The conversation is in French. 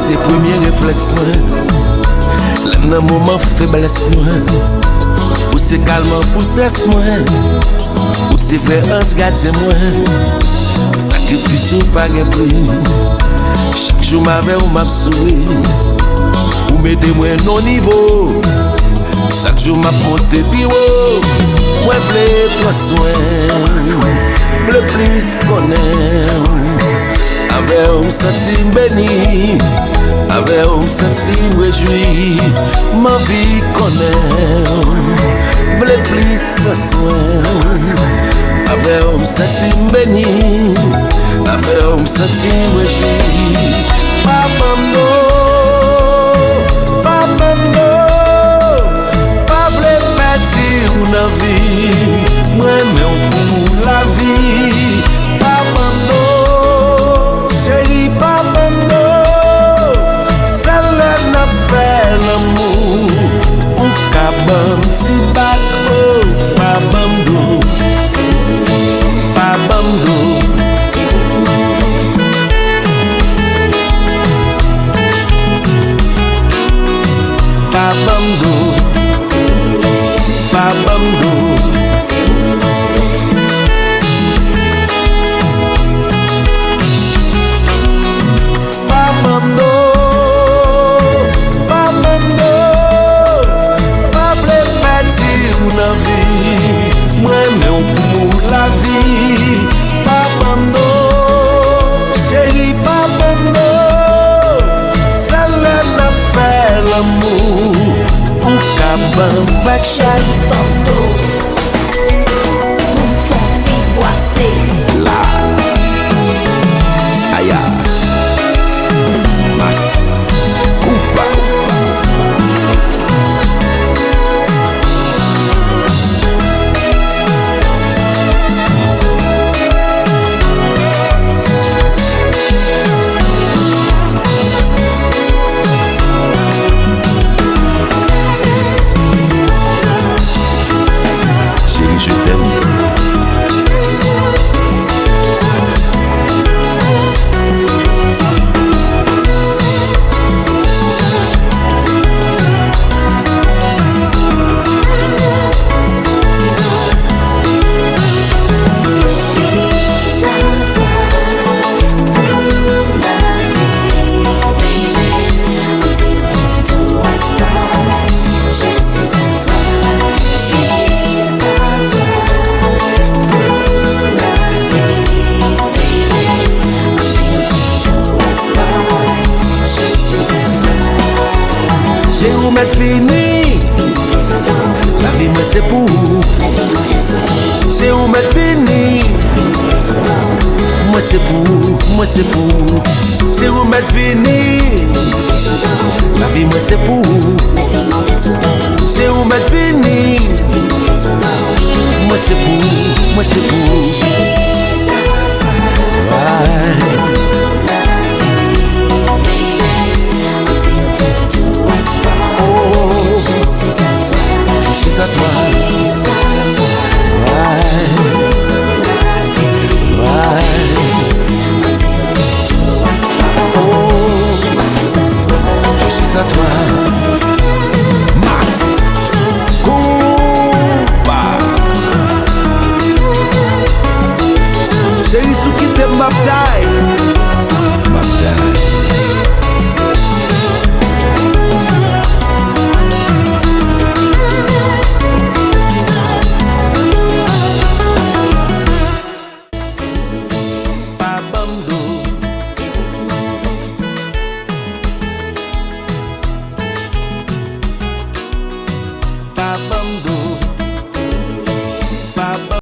c'est premier réflexe, l'aime dans moment faiblesse, ou c'est calme pour stress, ou c'est vrai ange gardien, sacrifice ou pas de prix. Chaque jour m'avait ou m'a souri, ou mettez-moi non niveau. Chaque jour m'a monté plus haut, moi blé toi soin, blé plus connaît. Avec un senti béni, avec un senti réjoui, ma vie connaît, blé plus pas soin. Avec un senti béni, avec un senti réjoui, papa no. La vie, moi-même pour la vie, papa no, chérie, papa no, celle-là n'a fait l'amour, ou cabam si bateau, papa no, papa no, papa no. Babamdo, Babamdo, Babamdo, Pable partir la vie, moi-même pour la vie, Babamdo, chérie, Babamdo, celle-là n'a fait l'amour. Cabam bakshay bando Pour fond boissé La Aya Mass Kompa je t'aime. Mettre fini, la vie moi c'est pour. C'est où mettre fini, moi c'est pour, moi c'est pour. C'est où mettre fini, la vie moi c'est pour. C'est où mettre fini, moi c'est pour, moi c'est pour. Je suis à toi. Je suis à toi.